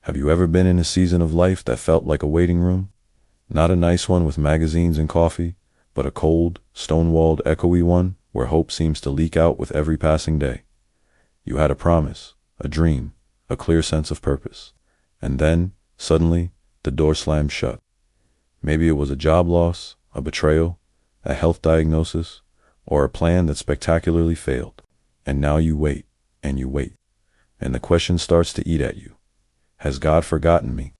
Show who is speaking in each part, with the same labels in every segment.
Speaker 1: Have you ever been in a season of life that felt like a waiting room? Not a nice one with magazines and coffee, but a cold, stone-walled, echoey one where hope seems to leak out with every passing day. You had a promise, a dream, a clear sense of purpose. And then, suddenly, the door slammed shut. Maybe it was a job loss, a betrayal, a health diagnosis, or a plan that spectacularly failed. And now you wait, and you wait. And the question starts to eat at you. Has God forgotten me?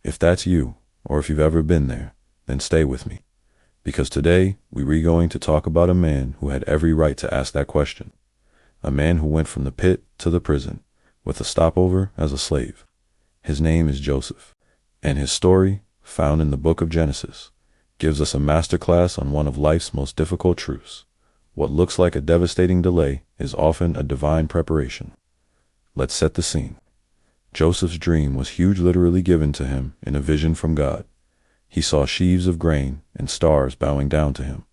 Speaker 1: If that's you, or if you've ever been there, then stay with me. Because today, we're going to talk about a man who had every right to ask that question. A man who went from the pit to the prison, with a stopover as a slave. His name is Joseph. And his story, found in the book of Genesis, gives us a masterclass on one of life's most difficult truths. What looks like a devastating delay is often a divine preparation. Let's set the scene. Joseph's dream was huge, literally given to him in a vision from God. He saw sheaves of grain and stars bowing down to him.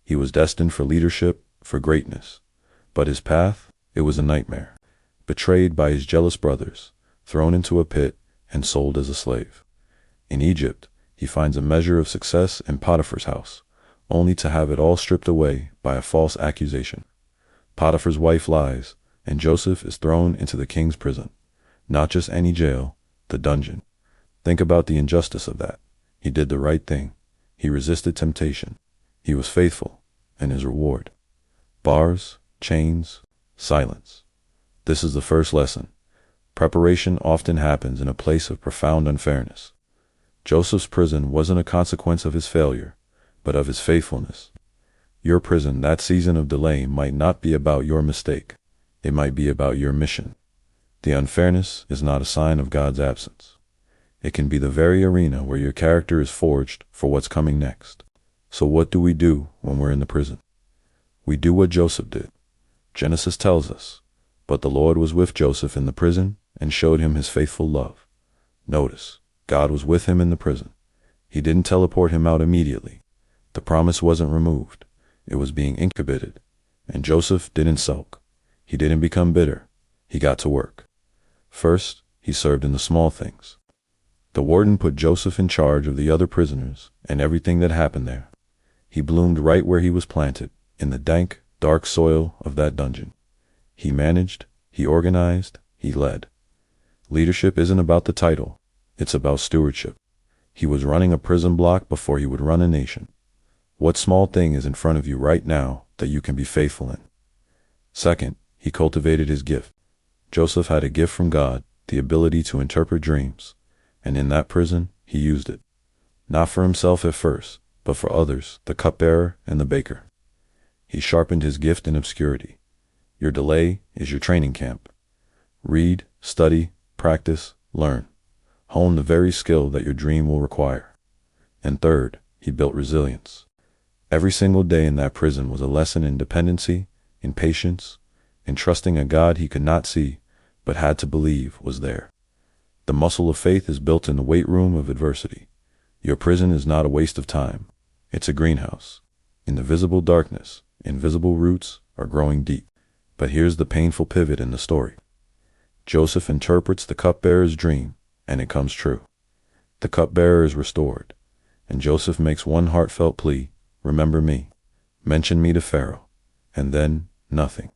Speaker 1: He was destined for leadership, for greatness. But his path, it was a nightmare. Betrayed by his jealous brothers, thrown into a pit, and sold as a slave. In Egypt, he finds a measure of success in Potiphar's house, only to have it all stripped away by a false accusation. Potiphar's wife lies, and Joseph is thrown into the king's prison. Not just any jail, the dungeon. Think about the injustice of that. He did the right thing. He resisted temptation. He was faithful, and his reward. Bars, chains, silence. This is the first lesson. Preparation often happens in a place of profound unfairness. Joseph's prison wasn't a consequence of his failure, but of his faithfulness. Your prison, that season of delay, might not be about your mistake. It might be about your mission. The unfairness is not a sign of God's absence. It can be the very arena where your character is forged for what's coming next. So what do we do when we're in the prison? We do what Joseph did. Genesis tells us, "But the Lord was with Joseph in the prison and showed him his faithful love." Notice, God was with him in the prison. He didn't teleport him out immediately. The promise wasn't removed. It was being incubated. And Joseph didn't sulk. He didn't become bitter. He got to work. First, he served in the small things. The warden put Joseph in charge of the other prisoners and everything that happened there. He bloomed right where he was planted, in the dank, dark soil of that dungeon. He managed, he organized, he led. Leadership isn't about the title, it's about stewardship. He was running a prison block before he would run a nation. What small thing is in front of you right now that you can be faithful in? Second, he cultivated his gift. Joseph had a gift from God, the ability to interpret dreams, and in that prison, he used it. Not for himself at first, but for others, the cupbearer and the baker. He sharpened his gift in obscurity. Your delay is your training camp. Read, study, practice, learn. Hone the very skill that your dream will require. And third, he built resilience. Every single day in that prison was a lesson in dependency, in patience, in trusting a God he could not see, but had to believe was there. The muscle of faith is built in the weight room of adversity. Your prison is not a waste of time. It's a greenhouse. In the visible darkness, invisible roots are growing deep. But here's the painful pivot in the story. Joseph interprets the cupbearer's dream, and it comes true. The cupbearer is restored, and Joseph makes one heartfelt plea, "Remember me. Mention me to Pharaoh." And then, nothing.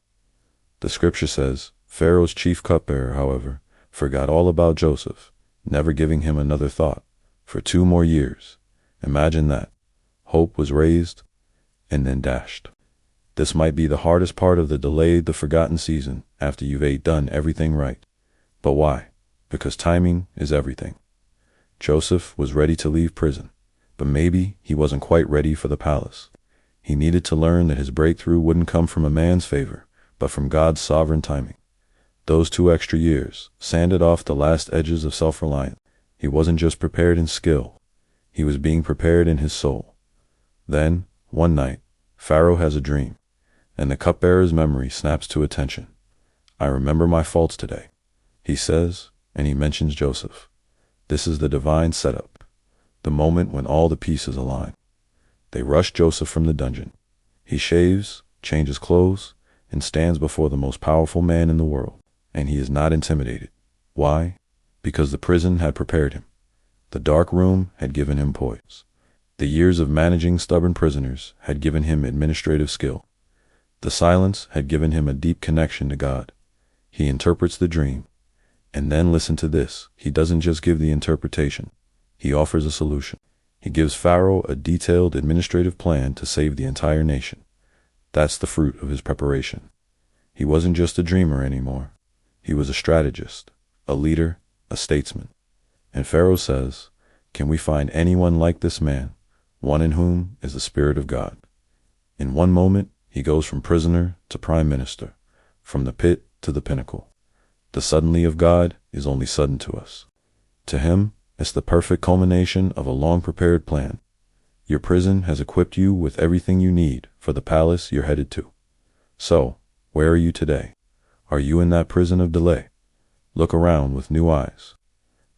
Speaker 1: The scripture says, Pharaoh's chief cupbearer, however, forgot all about Joseph, never giving him another thought, for 2 more years. Imagine that. Hope was raised, and then dashed. This might be the hardest part of the delayed, the forgotten season, after you've done everything right. But why? Because timing is everything. Joseph was ready to leave prison, but maybe he wasn't quite ready for the palace. He needed to learn that his breakthrough wouldn't come from a man's favor, but from God's sovereign timing. Those 2 extra years sanded off the last edges of self-reliance. He wasn't just prepared in skill, he was being prepared in his soul. Then, one night, Pharaoh has a dream, and the cupbearer's memory snaps to attention. "I remember my faults today," he says, and he mentions Joseph. This is the divine setup, the moment when all the pieces align. They rush Joseph from the dungeon. He shaves, changes clothes, and stands before the most powerful man in the world. And he is not intimidated. Why? Because the prison had prepared him. The dark room had given him poise. The years of managing stubborn prisoners had given him administrative skill. The silence had given him a deep connection to God. He interprets the dream. And then listen to this. He doesn't just give the interpretation. He offers a solution. He gives Pharaoh a detailed administrative plan to save the entire nation. That's the fruit of his preparation. He wasn't just a dreamer anymore. He was a strategist, a leader, a statesman. And Pharaoh says, "Can we find anyone like this man, one in whom is the Spirit of God?" In one moment, he goes from prisoner to prime minister, from the pit to the pinnacle. The suddenly of God is only sudden to us. To him, it's the perfect culmination of a long-prepared plan. Your prison has equipped you with everything you need for the palace you're headed to. So, where are you today? Are you in that prison of delay? Look around with new eyes.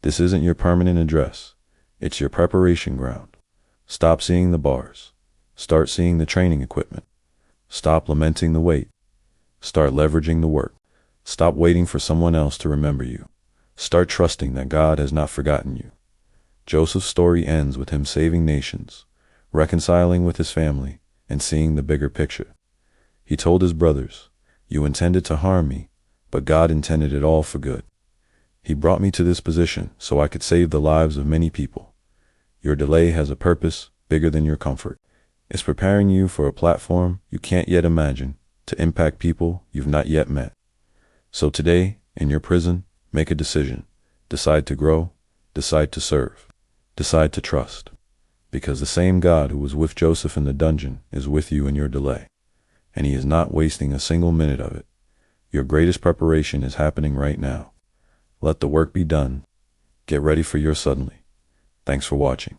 Speaker 1: This isn't your permanent address. It's your preparation ground. Stop seeing the bars. Start seeing the training equipment. Stop lamenting the wait. Start leveraging the work. Stop waiting for someone else to remember you. Start trusting that God has not forgotten you. Joseph's story ends with him saving nations, reconciling with his family, and seeing the bigger picture. He told his brothers, "You intended to harm me, but God intended it all for good. He brought me to this position so I could save the lives of many people. Your delay has a purpose bigger than your comfort. It's preparing you for a platform you can't yet imagine to impact people you've not yet met. So today, in your prison, make a decision. Decide to grow. Decide to serve. Decide to trust. Because the same God who was with Joseph in the dungeon is with you in your delay. And he is not wasting a single minute of it. Your greatest preparation is happening right now. Let the work be done. Get ready for your suddenly. Thanks for watching.